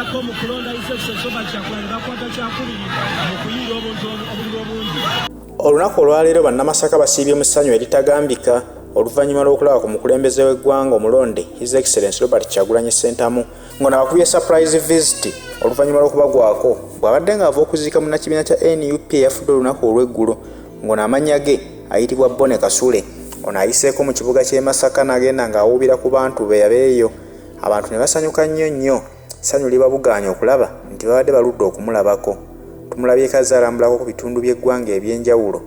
bagerako mu kulonda His Robert Kyagulanyi bakwata kyakubiri mu kuyiira obuntu obulungi. Olunaku olwaleero bannamasaka basiibye mu ssanyu eritagambika oluvannyuma lw'okulaba ku mukulembeze w'eggwanga omulonde His Excellency Robert Kyagulanyi Ssentamu ng'ono abakubye surprise visit oluvannyuma lw'okubagwako bw'abadde ng'ava okuziika munnakibiina kya NUP eyafudde olunaku olw'eggulo ng'ono amannya ge ayitibwa Bone Kasule. Ono ayiseeko mu kibuga ky'e Masaka n'agenda ng'awuubira ku bantu be yabeeyo. Abantu ne basanyuka nnyo ssanyu libabugaanya okulaba nti babadde baludde okumulabako. Tumulabye kazaalambulako ku bitundu by'eggwanga eby'enjawulo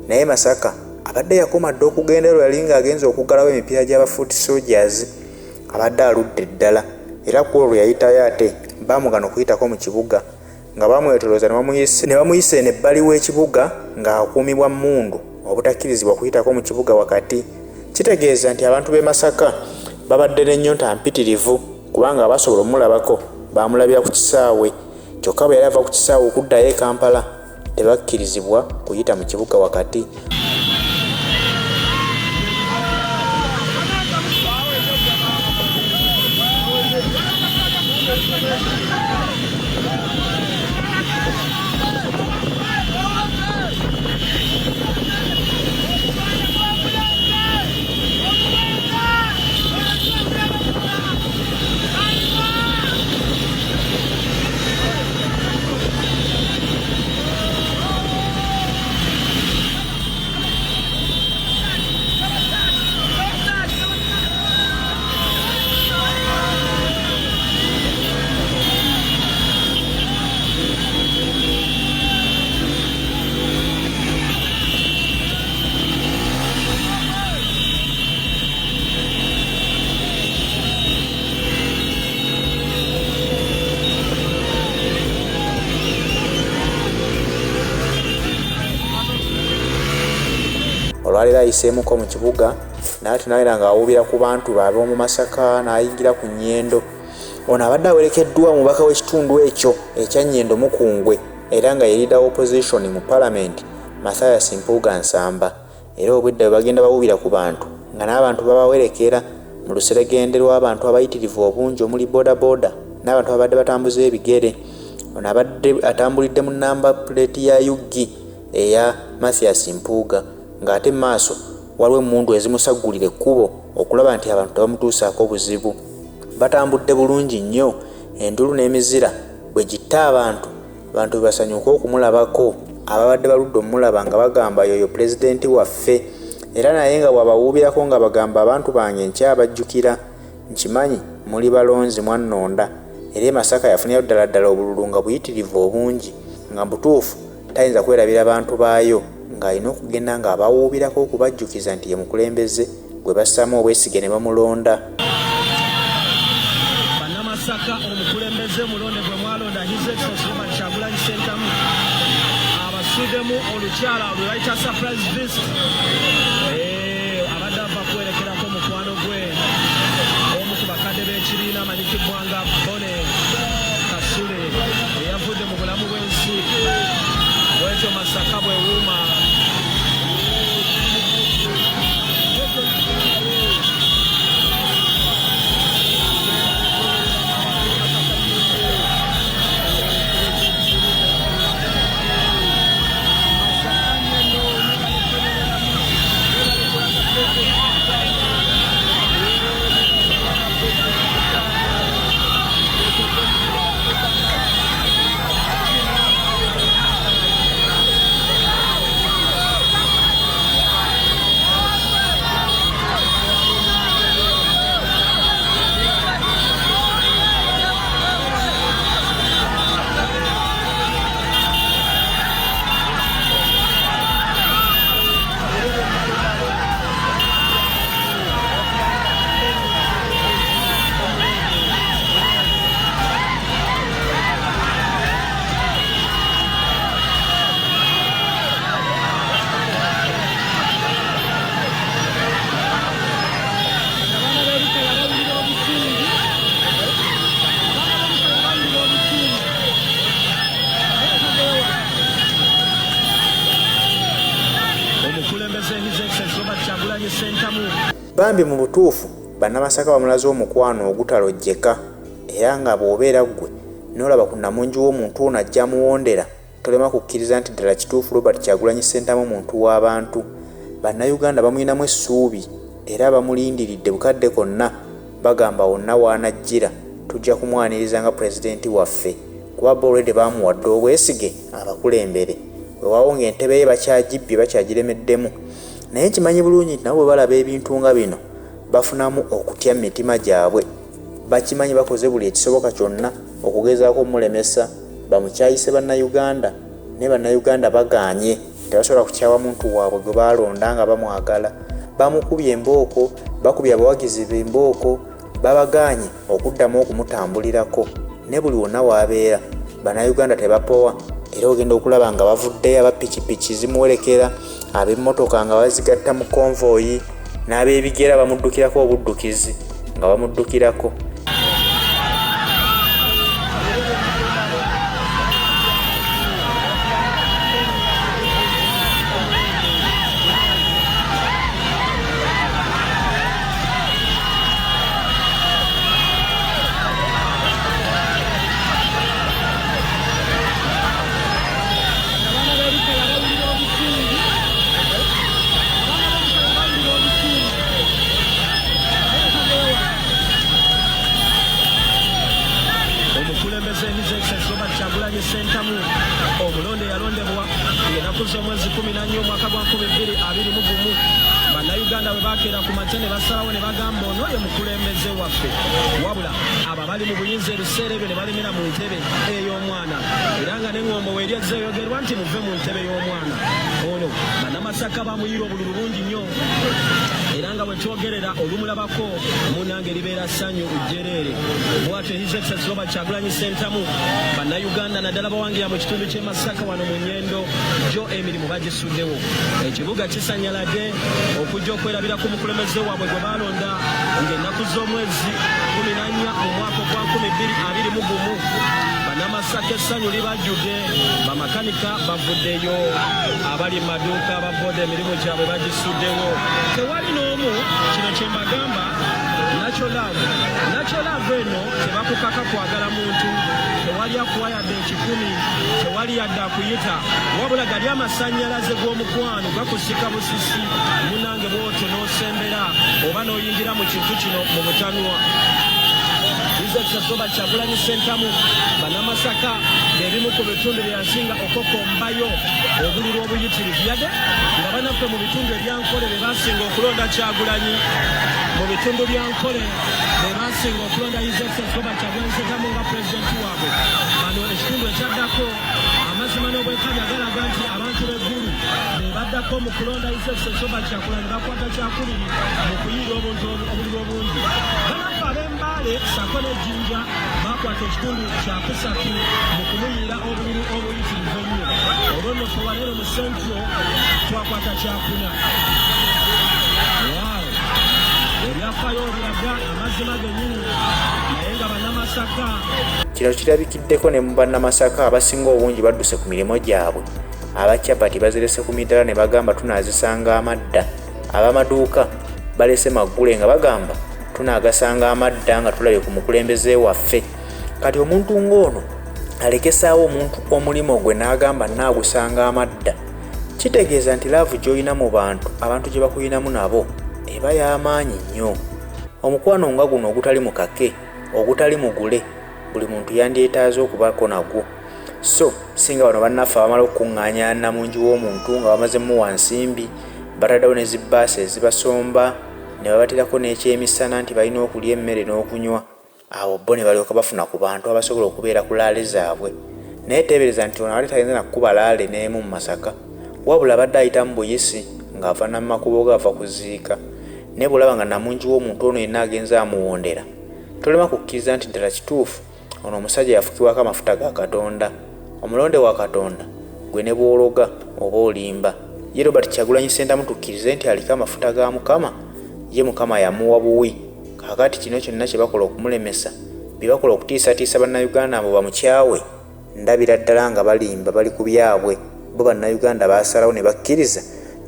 naye Masaka abadde yakoma dde okugenda yali ng'agenza okuggalawo emipiira gy'abafoot soldiers abadde aludde ddala era ku olwo yayitayo ate baamugana okuyitako mu kibuga nga bamwetolooza ne bamuyisa eno ebbali w'ekibuga ng'akuumibwa mmundu obutakkirizibwa kuyitako mu kibuga wakati. Kitegeeza nti abantu b'e Masaka babadde n'ennyonta mpitirivu kubanga abasobola omulabako baamulabira ku kisaawe kyokka bwe yali ava ku kisaawe okuddayo e Kampala tebakkirizibwa kuyita mu kibuga wakati. Olwaleero ayiseemuko mu kibuga n'ate naera ng'awuubira ku bantu baabe mu Masaka n'ayingira ku Nnyendo. Ono abadde awerekeddwa omubaka w'ekitundu ekyo ekya Nnyendo Mukungwe era nga ye leader opposition mu Parliament Mathias Mpuuga Nsamba. Era obwedda bwe bagenda bawuubira ku bantu nga n'abantu babawerekera mu luseregende lw'abantu abayitirivu obungi omuli bodaboda n'abantu abadde batambuza ebigere. Ono abadde atambulidde mu namba plate ya Yugi eya Mathias Mpuuga ng'ate mu maaso waliwo emmundu ezimusaggulira ekkubo okulaba nti abantu tebamutuusaako buzibu. Batambudde bulungi nnyo endulu n'emizira bwe gitta abantu bwe basanyuka okumulabako ababadde baludde omulaba nga bagamba yoyo pulezidenti waffe era naye nga bw'abawuubirako nga bagamba abantu bange nkyabajjukira nkimanyi muli balonzi mwannonda era Masaka yafunirayo ddala obululu nga buyitirivu obungi nga butuufu tayinza kwerabira abantu baayo ng'alina okugenda ng'abawuubirako okubajjukiza nti ye mukulembeze gwe bassaamu obwesige ne bamulonda. Bannamasaka omukulembeze mulonde gwe mwalonda His Excellency Robert Kyagulanyi Ssentamu abasuddemu olukyala lwe bayita surprise visit abadde ava kwerekerako mukwano gwe omu ku bakadde b'ekibiina amanyikibwa nga Bone Kasule eyavudde mu bulamu bw'ensi bwetyo Masaka bwewuuma. Bambi mu butuufu bannamasaka bamulaze omukwano ogutalojjeka era nga bw'obeera ggwe n'olaba ku Namungi w'omuntu ono ajja muwondera, tolema kukkiriza nti ddala kituufu Robert Kyagulanyi Ssentamu muntu w'abantu. Bannayuganda bamulinamu essuubi era bamulindiridde bukadde konna, bagamba wonna w'anajjira tujja kumwaniriza nga pulezidenti waffe, kuba bo already baamuwadde obwesige abakulembere. Weewaawo ng'entebe ye bakyagibbye bakyagiremeddemu, naye kimanyi bulungi nti nabo bwe balaba ebintu nga bino bafunamu okutya mu mitima gyabwe. Bakimanyi bakoze buli ekisoboka kyonna okugezaako omulemesa bamukyayise bannayuganda, ne bannayuganda bagaanye, tebasobola kukyawa muntu waabwe gwe baalonda nga bamwagala. Bamukubye embooko, bakubye abawagizi be embooko, babagaanye okuddamu okumutambulirako. Ne buli wonna w'abeera bannayuganda tebapowa, era ogenda okulaba nga bavuddeyo abapikipiki zimuwerekera, ab'emmotoka nga bazigatta mu konvoyi, n'ab'ebigera bamuddukirako obuddukizi nga bamuddukirako. Kyagulanyi Ssentamu omulonde yalondebwa ng'ennaku z'omwezi 14 omwaka gwa 2021. Bannayuganda bwe bakeera ku makya ne basalawo ne bagamba ono ye mukulembeze waffe, wabula abo abali mu buyinza ebiseera ebyo ne balemera mu ntebe ey'omwana, era nga n'eŋŋombo weeryezza eyogerwa nti muve mu ntebe y'omwana ono. Bannamasaka bamuyira obululu bungi nnyo, era nga bwe twogerera olumulabako munange libeera ssanyu ujjereere. Bw'atyo His Excellency Robert Kyagulanyi Ssentamu bannayuganda naddala bawangira mu kitundu ky'e Masaka wano mu Nnyendo gyo emirimu bagisuddewo. Ekibuga kisanyaladde okujja okwerabira ku mukulembeze waabwe gwe baalonda ng'ennaku z'omwezi 14 mu mwaka ogwa 2021. Bannamasaka essanyu libajjudde, bamakanika bavuddeyo, abali mu maduuka bavudde emirimu gyabwe bagisuddewo. Tewali n'omu, kino kye mbagamba, Nacho Love eno tebakukaka kwagala muntu, tewali akuwa yadde 10, tewali yadde akuyita, wabula gali amasannyalaze g'omukwano gakusika busisi munange bw'otyo n'osembera oba n'oyingira mu kintu kino mu butanwa. His Excellency Robert Kyagulanyi Ssentamu bannamasaka ng'ebimu ku bitundu bye yasinga okokombayo obululu obuyitirivu yadde nga banaffe mu bitundu ebyankole be basinga okulonda Kyagulanyi, mu bitundu bya Nkole be basinga okulonda His Excellency Robert Kyagulanyi Ssentamu nga pulezidenti waabwe. Bano ekitundu ekyaddako amazima n'obwenkanya galaga nti abantu b'eggulu be baddako mu kulonda His Excellency Robert Kyagulanyi bakwata kyakubiri mu kuyiira obululu obungi. Banaffe ab'Embaale sako n'Ejjinja bakwata ekitundu kyakusatu mu kumuyiira obululu obuyitirivu ennyo. Olwo nno ffe waleero mu Central twakwata kyakuna. Ebyafaayo biraga amazima gennyini, naye nga bannamasaka kino kirabikiddeko ne mu bannamasaka abasinga obungi badduse ku mirimu gyabwe. Abakyapati bazirese ku middala ne bagamba tunaazisanga amadda. Ab'amaduuka balese maggule nga bagamba tunaagasanga amadda nga tulabye ku mukulembeze waffe. Kati omuntu ng'ono alekesaawo omuntu omulimo gwe n'agamba naagusanga amadda, kitegeeza nti laavu gy'olina mu bantu, abantu gye bakuyinamu nabo eba y'amaanyi nnyo. Omukwano nga guno ogutali mukake, ogutali mugule, buli muntu yandyetaaze okubaako nagwo. So singa bano bannaffe abamala okukuŋŋaanya Namungi w'omuntu nga bamazemu wa nsimbi, bataddawo ne zibbaasi ezibasomba ne babaterako n'ekyemisana nti balina okulya emmere n'okunywa, awo bo ne balyoka bafuna ku bantu abasobola okubeera ku laale zaabwe. Naye teebereza nti ono abadde tagenze nakukuba laale n'emu mu Masaka, wabula abadde ayita mu buyisi ng'ava n'amakubo ge ava kuziika. Ne bw'olaba nga Namungi w'omuntu ono yenna agenze amuwondera, tolema kukkiriza nti ddala kituufu ono omusajja yafukibwako amafuta ga Katonda, omulonde wa Katonda, gwe ne bw'ologa oba olimba. Ye Robert Kyagulanyi Ssentamu tukkirize nti aliko amafuta ga Mukama, ye Mukama yamuwa buwi. Kaakati kino kyonna kye bakola okumulemesa, bye bakola okutiisatiisa bannayuganda abo bamukyawe, ndabira ddala nga balimba bali ku byabwe. Bo bannayuganda baasalawo ne bakkiriza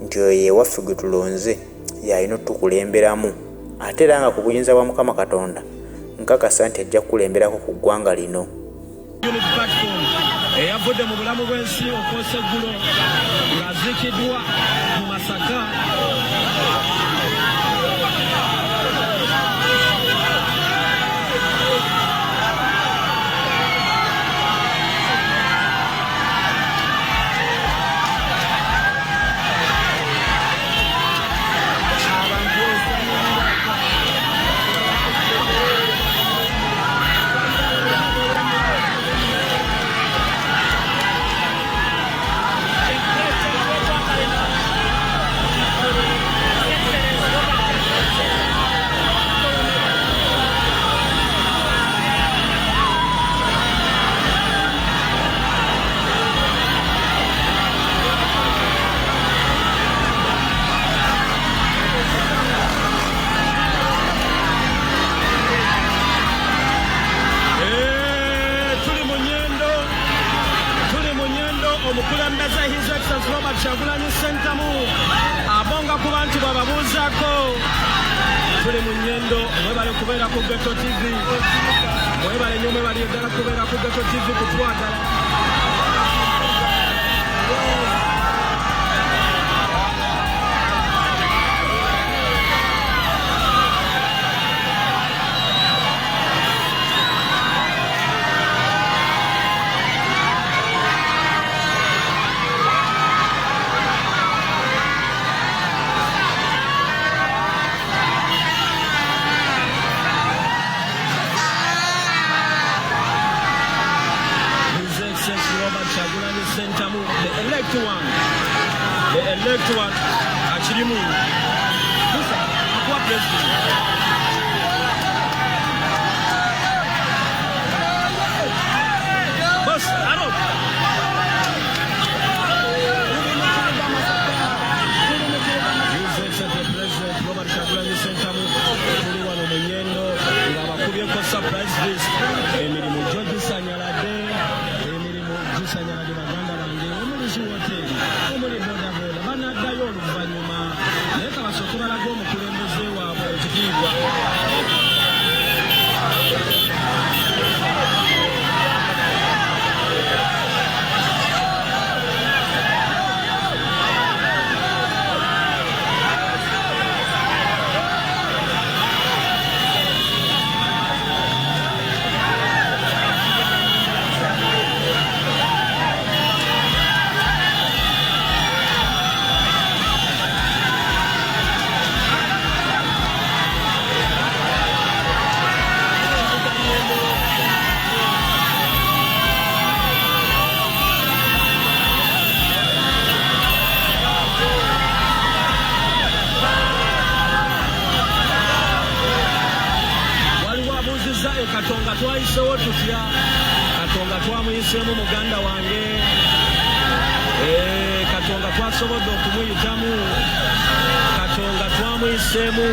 nti oyo ye waffe gwe tulonze, y'alina otukulemberamu. Ate era nga ku buyinza bwa Mukama Katonda nkakasa nti ajja kukulemberako ku ggwanga lino. unit platform eyavudde mu bulamu bw'ensi okwosa eggulo ng'aziikiddwa mu Masaka. Omukulembeze His Excellency Robert Kyagulanyi Ssentamu abonga ku bantu bababuuzaako. Tuli mu nnyendo, mwebale kubeera ku Ghetto TV, mwebale nnyo mwebale ddala kubeera ku Ghetto TV kutwagala. Ssentamu, the elect one, Achirimu, Akwa President. Boss, Arab. His Excellency President Robert Kyagulanyi Ssentamu, tuli wano mu nnyendo ng'abakubyeko surprise list, emirimu gyo gisanyaladde, baganda bange omuli hoteri omuli bodaboda banaddayo oluvannyuma naye kabasooke balaga omukulembeze waabwe ekitiibwa. Katonga twayiseewo tutya, Katonga twamuyisemu muganda wange, Katonga twasobodde okumuyitamu, Katonga twamuyisemu.